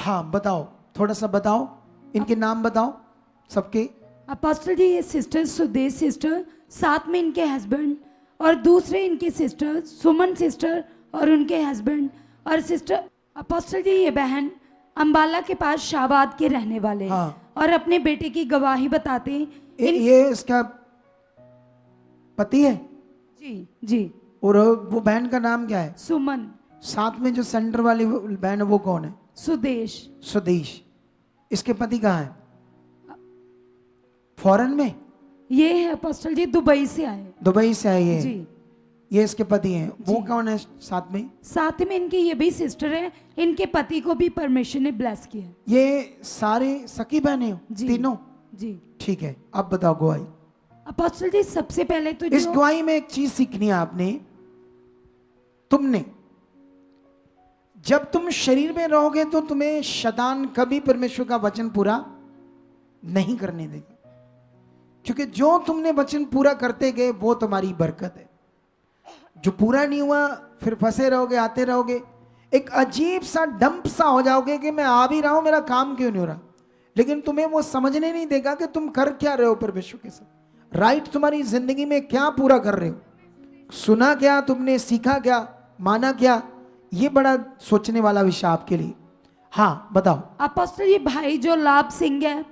हाँ बताओ, थोड़ा सा बताओ, इनके नाम बताओ सबके। अपोस्टल जी ये सिस्टर सुदेश सिस्टर, साथ में इनके हस्बैंड, और दूसरे इनकी सिस्टर सुमन सिस्टर और उनके हस्बैंड, और सिस्टर अपोस्टल जी ये बहन अंबाला के पास शाहबाद के रहने वाले। हाँ। और अपने बेटे की गवाही बताते ये इसका पति है। जी जी। और वो बहन का नाम क्या है? सुमन। साथ में जो सेंटर वाली बहन है वो कौन है? सुदेश। सुदेश। इसके पति कहाँ है? फॉरेन में? ये है अपोस्टल जी दुबई से आए। दुबई से आए ये? जी। ये इसके पति हैं। वो कौन है साथ में? साथ में इनकी ये भी सिस्टर है, इनके पति को भी परमेश्वर ने ब्लेस किया। ये सारे सखी बहनें हो तीनों? जी। ठीक है, अब बताओ गवाही। अपोस्टल जी सबसे पहले तो इस गवाही में एक चीज सीखनी है आपने। तुमने जब तुम शरीर में रहोगे तो तुम्हें शैतान कभी परमेश्वर का वचन पूरा नहीं करने देगा, क्योंकि जो तुमने वचन पूरा करते गए वो तुम्हारी बरकत है। जो पूरा नहीं हुआ फिर फंसे रहोगे, आते रहोगे, एक अजीब सा डंप सा हो जाओगे कि मैं आ भी रहा हूं, मेरा काम क्यों नहीं हो रहा। लेकिन तुम्हें वो समझने नहीं देगा कि तुम कर क्या रहे हो परमेश्वर के साथ, राइट तुम्हारी जिंदगी में क्या पूरा कर रहे हो, सुना क्या तुमने, सीखा क्या, माना क्या। ये बड़ा सोचने वाला विषय आपके लिए। हाँ बताओ। अपोस्टल ये भाई जो लाभ सिंह है,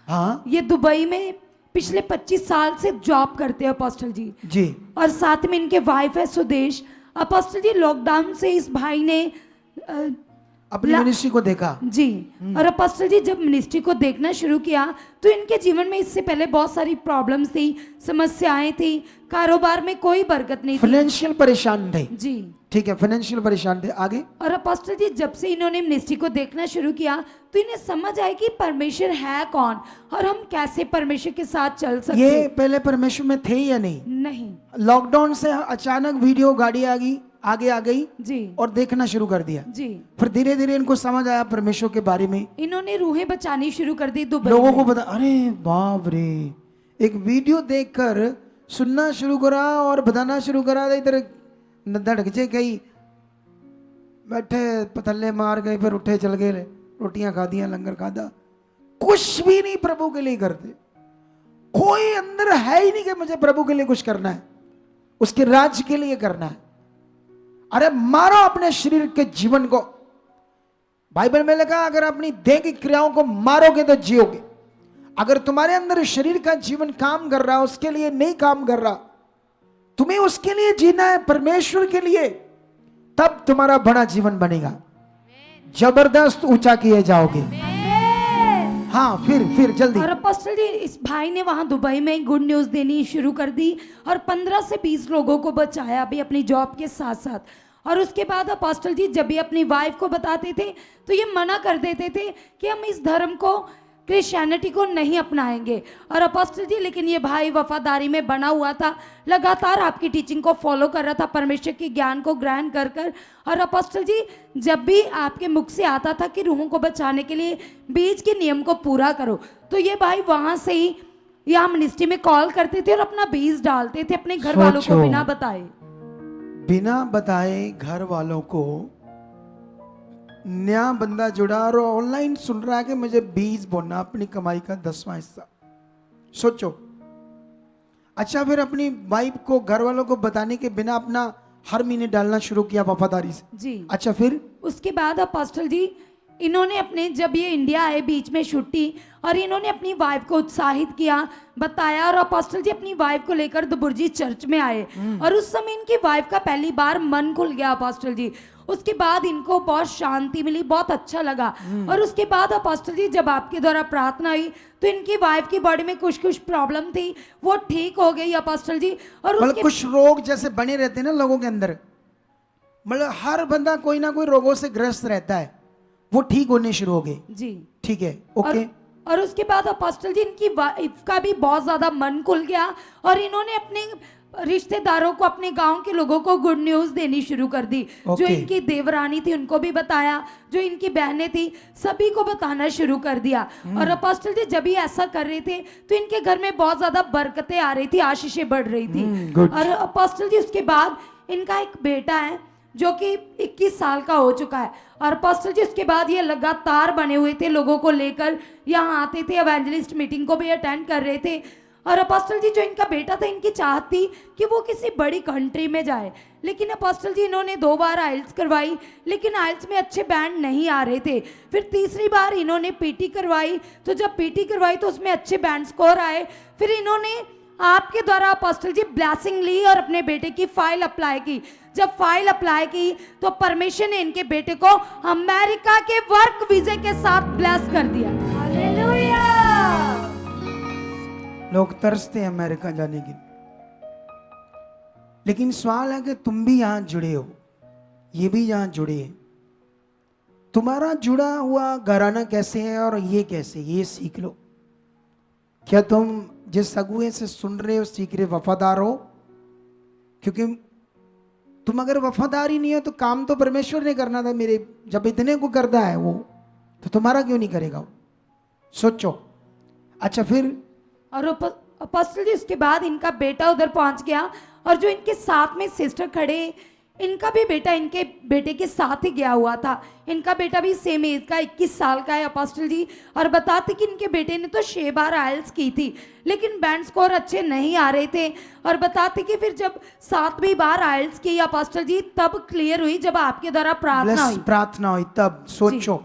हाँ ये दुबई में पिछले 25 साल से जॉब करते हैं अपोस्टल जी। जी। और साथ में इनके वाइफ है सुदेश। अपोस्टल जी लॉकडाउन से इस भाई ने अपनी मिनिस्ट्री को देखा। जी। और अपोस्टल जी जब मिनिस्ट्री को देखना शुरू किया तो इनके जीवन में इससे पहले बहुत सारी प्रॉब्लम्स थी, समस्याएं थी, कारोबार में कोई बरकत नहीं थी, फाइनेंशियल परेशान थे। जी ठीक है, फाइनेंशियल परेशान थे। आगे। और अपोस्टल जी जब से इन्होंने मिनिस्ट्री को देखना शुरू किया तो इन्हें समझ आया कि परमेश्वर है कौन और हम कैसे परमेश्वर के साथ चल सकते। ये पहले परमेश्वर में थे या नहीं? नहीं। लॉकडाउन से अचानक वीडियो गाड़ी आगे आ गई जी। और देखना शुरू कर दिया। जी। फिर धीरे धीरे इनको समझ आया परमेश्वर के बारे में। इन्होंने रूहें बचानी शुरू कर दी दुबई लोगों में। को बता, अरे बाप रे, एक वीडियो देखकर सुनना शुरू करा और बताना शुरू करा, इधर धड़कचे गई, बैठे पतल्ले मार गए, फिर उठे चल गए, रोटियां खा दिया, लंगर खादा, कुछ भी नहीं प्रभु के लिए करते। कोई अंदर है ही नहीं कि मुझे प्रभु के लिए कुछ करना है, उसके राज्य के लिए करना है। अरे मारो अपने शरीर के जीवन को। बाइबल में लिखा अगर अपनी देह की क्रियाओं को मारोगे तो जियोगे। अगर तुम्हारे अंदर शरीर का जीवन काम कर रहा, उसके लिए नहीं काम कर रहा, तुम्हें उसके लिए जीना है, परमेश्वर के लिए, तब तुम्हारा बड़ा जीवन बनेगा, जबरदस्त ऊंचा किए जाओगे। हाँ फिर जल्दी। और अपोस्टल जी इस भाई ने वहां दुबई में गुड न्यूज देनी शुरू कर दी और 15 से 20 लोगों को बचाया अभी अपनी जॉब के साथ साथ। और उसके बाद अपोस्टल जी जब भी अपनी वाइफ को बताते थे तो ये मना कर देते थे कि हम इस धर्म को, क्रिश्चियनिटी को नहीं अपनाएंगे। और अपोस्टल जी लेकिन ये भाई वफादारी में बना हुआ था, लगातार आपकी टीचिंग को फॉलो कर रहा था, परमेश्वर के ज्ञान को ग्रहण कर कर। और अपोस्टल जी जब भी आपके मुख से आता था कि रूहों को बचाने के लिए बीज के नियम को पूरा करो, तो ये भाई वहां से ही यहाँ मिनिस्ट्री में कॉल करते थे और अपना बीज डालते थे अपने घर वालों को बिना बताए घर वालों को। नया बंदा जुड़ा और ऑनलाइन सुन रहा है कि मुझे बीज बोना, अपनी कमाई का 10वां हिस्सा। सोचो। अच्छा फिर अपनी वाइफ को, घर वालों को बताने के बिना अपना हर महीने डालना शुरू किया वफादारी से। जी। अच्छा फिर उसके बाद अपोस्टल जी इन्होंने अपने, जब ये इंडिया आए बीच में छुट्टी, और इन्होंने अपनी वाइफ को उत्साहित किया, बताया। और अपोस्टल जी अपनी वाइफ को लेकर दुबुर्जी चर्च में आए और उस समय इनकी वाइफ का पहली बार मन खुल गया अपोस्टल जी। उसके बाद इनको बहुत शांति मिली, बहुत अच्छा लगा। और उसके बाद अपोस्टल जी जब आपके द्वारा प्रार्थना हुई तो इनकी वाइफ की बॉडी में कुछ प्रॉब्लम थी, वो ठीक हो गई अपोस्टल जी। और मतलब कुछ रोग जैसे बने रहते हैं ना लोगों के अंदर, मतलब हर बंदा कोई ना कोई रोगों से ग्रस्त रहता है, वो ठीक होने शुरू हो गए। जी ठीक है, ओके। और उसके बाद अपोस्टल जी इनकी वाइफ का भी बहुत ज्यादा मन खुल गया और इन्होंने अपने रिश्तेदारों को, अपने गांव के लोगों को गुड न्यूज देनी शुरू कर दी। जो इनकी देवरानी थी उनको भी बताया, जो इनकी बहनें थी सभी को बताना शुरू कर दिया। और अपोस्टल जी जब भी ऐसा कर रहे थे तो इनके घर में बहुत ज्यादा बरकतें आ रही थी, आशीषें बढ़ रही थी। और अपोस्टल जी उसके बाद इनका एक बेटा है जो कि 21 साल का हो चुका है। और अपोस्टल जी उसके बाद ये लगातार बने हुए थे, लोगों को लेकर यहाँ आते थे, एवेंजलिस्ट मीटिंग को भी अटेंड कर रहे थे। और अपोस्टल जी जो इनका बेटा था, इनकी चाहत थी कि वो किसी बड़ी कंट्री में जाए, लेकिन अपोस्टल जी इन्होंने 2 बार आइल्स करवाई, लेकिन आइल्स में अच्छे बैंड नहीं आ रहे थे। फिर तीसरी बार इन्होंने पीटी करवाई, तो जब पीटी करवाई तो उसमें अच्छे बैंड स्कोर आए। फिर इन्होंने आपके द्वारा अपोस्टल जी ब्लेसिंग ली और अपने बेटे की फाइल अप्लाई की। जब फाइल अप्लाई की तो परमेश्वर ने इनके बेटे को अमेरिका के वर्क वीजे के साथ ब्लेस कर दिया। हालेलुया। लोग तरसते हैं अमेरिका जाने के लिए, लेकिन सवाल है कि तुम भी यहां जुड़े हो, ये भी यहां जुड़े हैं। तुम्हारा जुड़ा हुआ घराना कैसे है और ये कैसे, ये सीख लो। क्या तुम जिस अगुए से सुन रहे हो सीख रहे वफादार हो? क्योंकि तुम अगर वफादार ही नहीं हो तो काम तो परमेश्वर ने करना था मेरे, जब इतने को करता है वो, तो तुम्हारा क्यों नहीं करेगा वो? सोचो। अच्छा फिर और अपोस्टल जी उसके बाद इनका बेटा उधर पहुंच गया, और जो इनके साथ में सिस्टर खड़े, इनका भी बेटा इनके बेटे के साथ ही गया हुआ था। इनका बेटा भी सेम एज का 21 साल का है अपोस्टल जी। और बताते कि इनके बेटे ने तो 6 बार आइल्स की थी, लेकिन बैंड स्कोर अच्छे नहीं आ रहे थे। और बताते कि फिर जब 7वीं बार आइल्स की अपोस्टल जी, तब क्लियर हुई जब आपके द्वारा प्रार्थना हुई तब सोचो,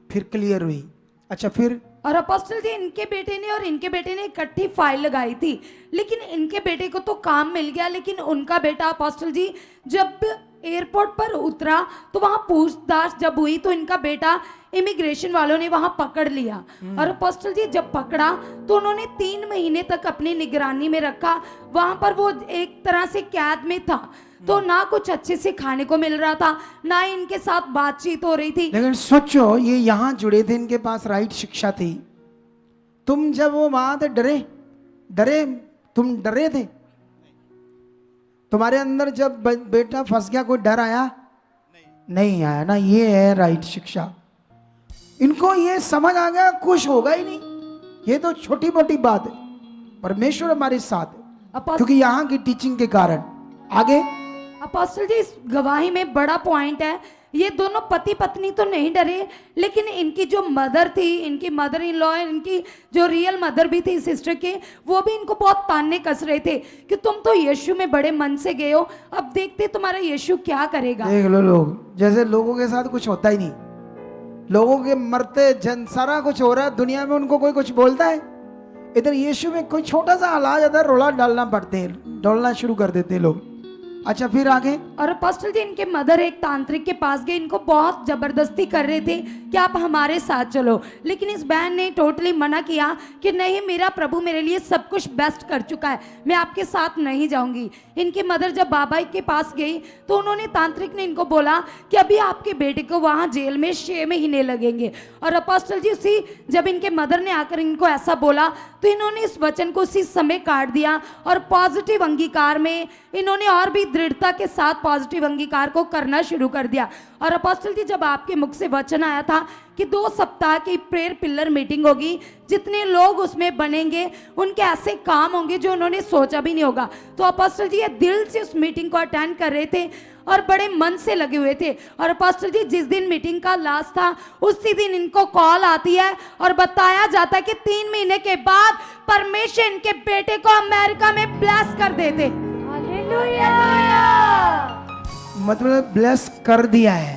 फिर क्लियर हुई। अच्छा फिर और अपोस्टल जी इनके बेटे ने और इनके बेटे ने इकट्ठी फाइल लगाई थी, लेकिन इनके बेटे को तो काम मिल गया, लेकिन उनका बेटा अपोस्टल जी जब एयरपोर्ट पर उतरा तो वहां पूछताछ जब हुई तो इनका बेटा इमिग्रेशन वालों ने वहां पकड़ लिया। और अपोस्टल जी जब पकड़ा तो उन्होंने 3 महीने तक अपनी निगरानी में रखा। वहां पर वो एक तरह से कैद में था, तो ना कुछ अच्छे से खाने को मिल रहा था, ना इनके साथ बातचीत हो रही थी। लेकिन सोचो, ये यहां जुड़े थे, इनके पास राइट शिक्षा थी। तुम जब वो वहां थे डरे तुम डरे थे? तुम्हारे अंदर जब बेटा फंस गया कोई डर आया? नहीं आया ना। ये है राइट शिक्षा। इनको ये समझ आ गया, खुश होगा ही नहीं, ये तो छोटी मोटी बात है, परमेश्वर हमारे साथ है, क्योंकि यहाँ की टीचिंग के कारण। आगे अपोस्टल जी इस गवाही में बड़ा पॉइंट है, ये दोनों पति पत्नी तो नहीं डरे, लेकिन इनकी जो मदर थी, इनकी मदर इन लॉ, इनकी जो रियल मदर भी थी सिस्टर के, वो भी इनको बहुत ताने कस रहे थे कि तुम तो यीशु में बड़े मन से गए हो, अब देखते तुम्हारा यीशु क्या करेगा। देख लो, लोग जैसे लोगों के साथ कुछ होता ही नहीं, लोगों के मरते जन सारा कुछ हो रहा है दुनिया में, उनको कोई कुछ बोलता है? इधर यीशु में कोई छोटा सा हालात जाता है, रोला डालना पड़ते हैं, डोलना शुरू कर देते हैं लोग। अच्छा फिर आगे। और अपोस्टल जी इनके मदर एक तांत्रिक के पास गए, इनको बहुत जबरदस्ती कर रहे थे कि आप हमारे साथ चलो, लेकिन इस बहन ने टोटली मना किया कि नहीं, मेरा प्रभु मेरे लिए सब कुछ बेस्ट कर चुका है, मैं आपके साथ नहीं जाऊंगी। इनकी मदर जब बाबा के पास गई तो उन्होंने, तांत्रिक ने इनको बोला कि अभी आपके बेटे को वहां जेल में 6 महीने लगेंगे। और अपोस्टल जी उसी जब इनके मदर ने आकर इनको ऐसा बोला तो इन्होंने इस वचन को उसी समय काट दिया और पॉजिटिव अंगीकार में इन्होंने और भी दृढ़ता के साथ पॉजिटिव अंगीकार को करना शुरू कर दिया। और अपोस्टल जी जब आपके मुख से वचन आया था कि 2 सप्ताह की प्रेयर पिलर मीटिंग होगी, जितने लोग उसमें बनेंगे उनके ऐसे काम होंगे जो उन्होंने सोचा भी नहीं होगा, तो अपोस्टल जी ये दिल से उस मीटिंग को अटेंड कर रहे थे और बड़े मन से लगे हुए थे। और अपोस्टल जी जिस दिन मीटिंग का लास्ट था उसी दिन इनको कॉल आती है और बताया जाता है कि 3 महीने के बाद परमेश्वर इनके बेटे को अमेरिका में ब्लेस कर देते। मतलब ब्लेस कर दिया है,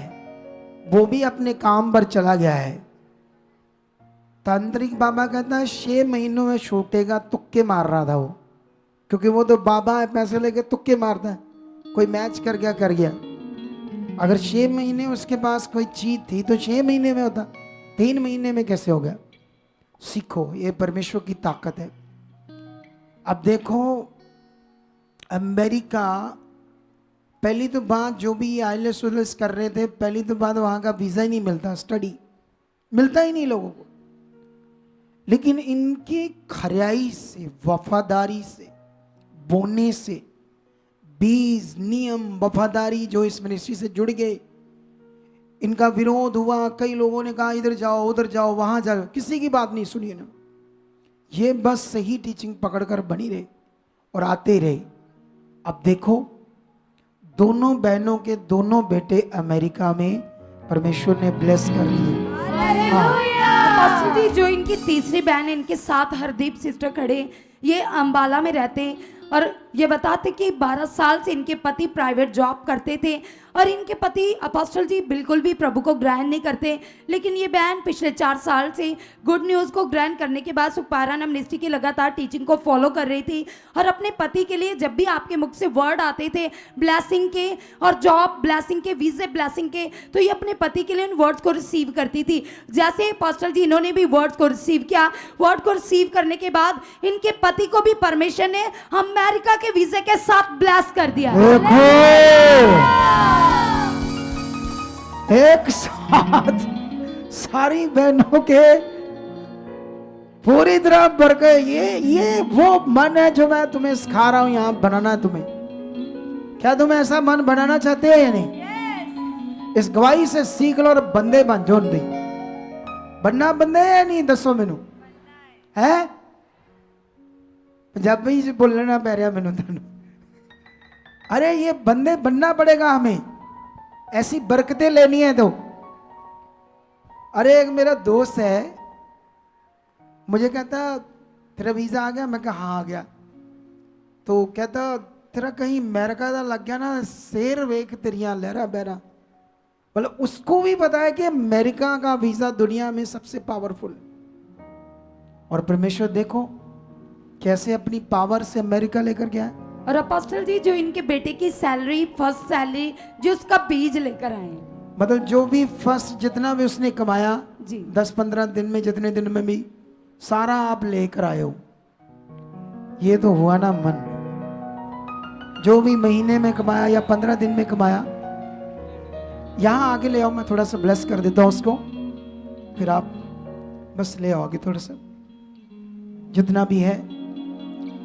वो भी अपने काम पर चला गया है। तांत्रिक बाबा कहता है 6 महीनों में छूटेगा, तुक्के मार रहा था वो, क्योंकि वो तो बाबा है, पैसे लेके तुक्के मारता है, कोई मैच कर गया कर गया। अगर 6 महीने उसके पास कोई चीज थी तो 6 महीने में होता, 3 महीने में कैसे हो गया? सीखो, ये परमेश्वर की ताकत है। अब देखो अमेरिका, पहली तो बात जो भी आइलेस उइलेस कर रहे थे, पहली तो बात वहां का वीजा ही नहीं मिलता, स्टडी मिलता ही नहीं लोगों को। लेकिन इनकी खरियाई से, वफादारी से, बोने से, बीज नियम वफादारी जो इस मिनिस्ट्री से जुड़ गए, इनका विरोध हुआ, कई लोगों ने कहा इधर जाओ उधर जाओ वहां जाओ, किसी की बात नहीं सुनी ना, ये बस सही टीचिंग पकड़कर बनी रहे और आते रहे। अब देखो दोनों बहनों के दोनों बेटे अमेरिका में परमेश्वर ने ब्लेस कर दिए। अपोस्टल जी, जो इनकी तीसरी बहन है, इनके साथ हरदीप सिस्टर खड़े, ये अंबाला में रहते हैं और ये बताते कि 12 साल से इनके पति प्राइवेट जॉब करते थे और इनके पति अपोस्टल जी बिल्कुल भी प्रभु को ग्रहण नहीं करते। लेकिन ये बहन पिछले 4 साल से गुड न्यूज़ को ग्रहण करने के बाद सुखपारायण मिनिस्ट्री की लगातार टीचिंग को फॉलो कर रही थी और अपने पति के लिए जब भी आपके मुख से वर्ड आते थे ब्लेसिंग के और जॉब ब्लेसिंग के, वीजे ब्लेसिंग के, तो ये अपने पति के लिए उन वर्ड्स को रिसीव करती थी। जैसे अपोस्टल जी इन्होंने भी वर्ड्स को रिसीव किया, वर्ड को रिसीव करने के बाद इनके पति को भी परमेश्वर ने अमेरिका के वीजे के साथ ब्लेस कर दिया। एक साथ सारी बहनों के पूरी तरह भर गए। ये वो मन है जो मैं तुम्हें सिखा रहा हूं यहां बनाना है तुम्हें। क्या तुम ऐसा मन बनाना चाहते हैं या नहीं? इस गवाही से सीख लो और बंदे बन जाओ। बनना बंदे है नहीं? दसो मैनू है पंजाबी च बोलना पै रहा मैनू तेनू। अरे ये बंदे बनना पड़ेगा हमें, ऐसी बरकतें लेनी है तो। अरे एक मेरा दोस्त है, मुझे कहता तेरा वीजा आ गया? मैं कहा हाँ आ गया। तो कहता तेरा कहीं अमेरिका का लग गया ना, शेर वेख तेरिया लहरा बहरा। मतलब उसको भी पता है कि अमेरिका का वीजा दुनिया में सबसे पावरफुल है। और परमेश्वर देखो कैसे अपनी पावर से अमेरिका लेकर गया है। और अपोस्टल जी, जो इनके बेटे की सैलरी, फर्स्ट सैलरी, जो उसका बीज लेकर आए, मतलब जो भी फर्स्ट जितना भी उसने कमाया जी 10-15 दिन में, जितने दिन में भी, सारा आप लेकर आए हो। ये तो हुआ ना मन। जो भी महीने में कमाया या 15 दिन में कमाया, यहां आगे ले आओ, मैं थोड़ा सा ब्लेस कर देता हूं उसको, फिर आप बस ले आओगे थोड़ा सा जितना भी है।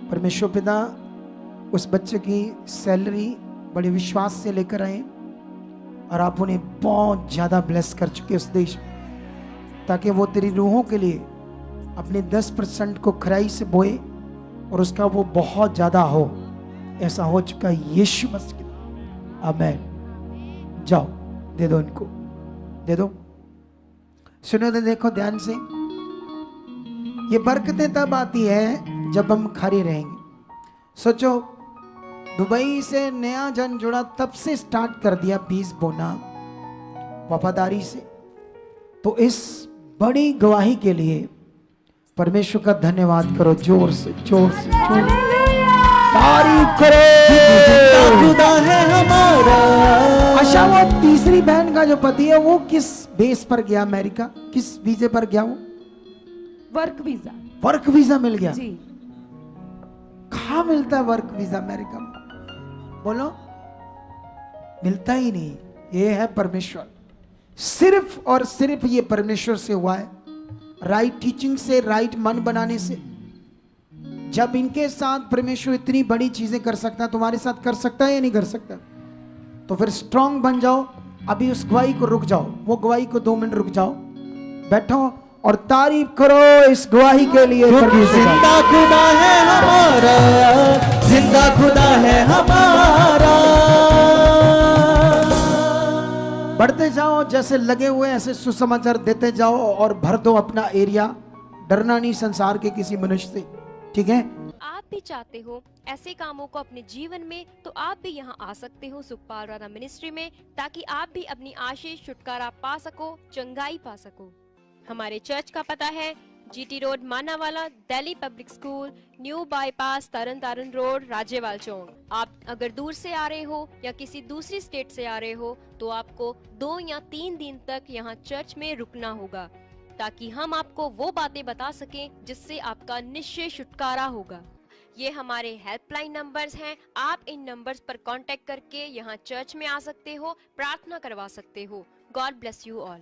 परमेश्वर पिता उस बच्चे की सैलरी बड़े विश्वास से लेकर आए और आप उन्हें बहुत ज़्यादा ब्लेस कर चुके उस देश में, ताकि वो तेरी रूहों के लिए अपने 10% को खराई से बोए और उसका वो बहुत ज़्यादा हो। ऐसा हो चुका है यीशु मसीह। आमीन। जाओ दे दो, इनको दे दो। सुनो तो देखो ध्यान से, ये बरकतें तब आती है जब हम खड़े रहेंगे। सोचो, दुबई से नया जन जुड़ा तब से स्टार्ट कर दिया बीज बोना वफादारी से। तो इस बड़ी गवाही के लिए परमेश्वर का धन्यवाद करो, जोर से जोर से जोर से तारीफ करो। खुदा है हमारा। अच्छा, वो तीसरी बहन का जो पति है वो किस बेस पर गया अमेरिका? किस वीजे पर गया वो? Work visa. वर्क वीजा मिल गया जी। कहाँ मिलता है वर्क वीजा अमेरिका में? बोलो, मिलता ही नहीं। ये है परमेश्वर, सिर्फ और सिर्फ ये परमेश्वर से हुआ है, राइट टीचिंग से, राइट मन बनाने से। जब इनके साथ परमेश्वर इतनी बड़ी चीजें कर सकता है, तुम्हारे साथ कर सकता है या नहीं कर सकता? तो फिर स्ट्रांग बन जाओ। अभी उस गवाही को रुक जाओ, वो गवाही को 2 मिनट रुक जाओ, बैठो और तारीफ करो इस गवाही के लिए। जिंदा खुदा है हमारा, जिंदा खुदा है हमारा। बढ़ते जाओ, जैसे लगे हुए ऐसे सुसमाचार देते जाओ और भर दो अपना एरिया। डरना नहीं संसार के किसी मनुष्य से, ठीक है? आप भी चाहते हो ऐसे कामों को अपने जीवन में, तो आप भी यहाँ आ सकते हो सुखपारायण मिनिस्ट्री में, ताकि आप भी अपनी आशीष छुटकारा पा सको, चंगाई पा सको। हमारे चर्च का पता है GT road Manawala, Delhi public school, new bypass, Tarn Taran road, Rajyawal Chowk. आप अगर दूर से आ रहे हो या किसी दूसरी स्टेट से आ रहे हो, तो आपको 2 या 3 दिन तक यहाँ चर्च में रुकना होगा, ताकि हम आपको वो बातें बता सकें जिससे आपका निश्चय छुटकारा होगा। ये हमारे हेल्पलाइन नंबर्स हैं। आप इन नंबर्स पर कांटेक्ट करके यहाँ चर्च में आ सकते हो, प्रार्थना करवा सकते हो। God bless you all.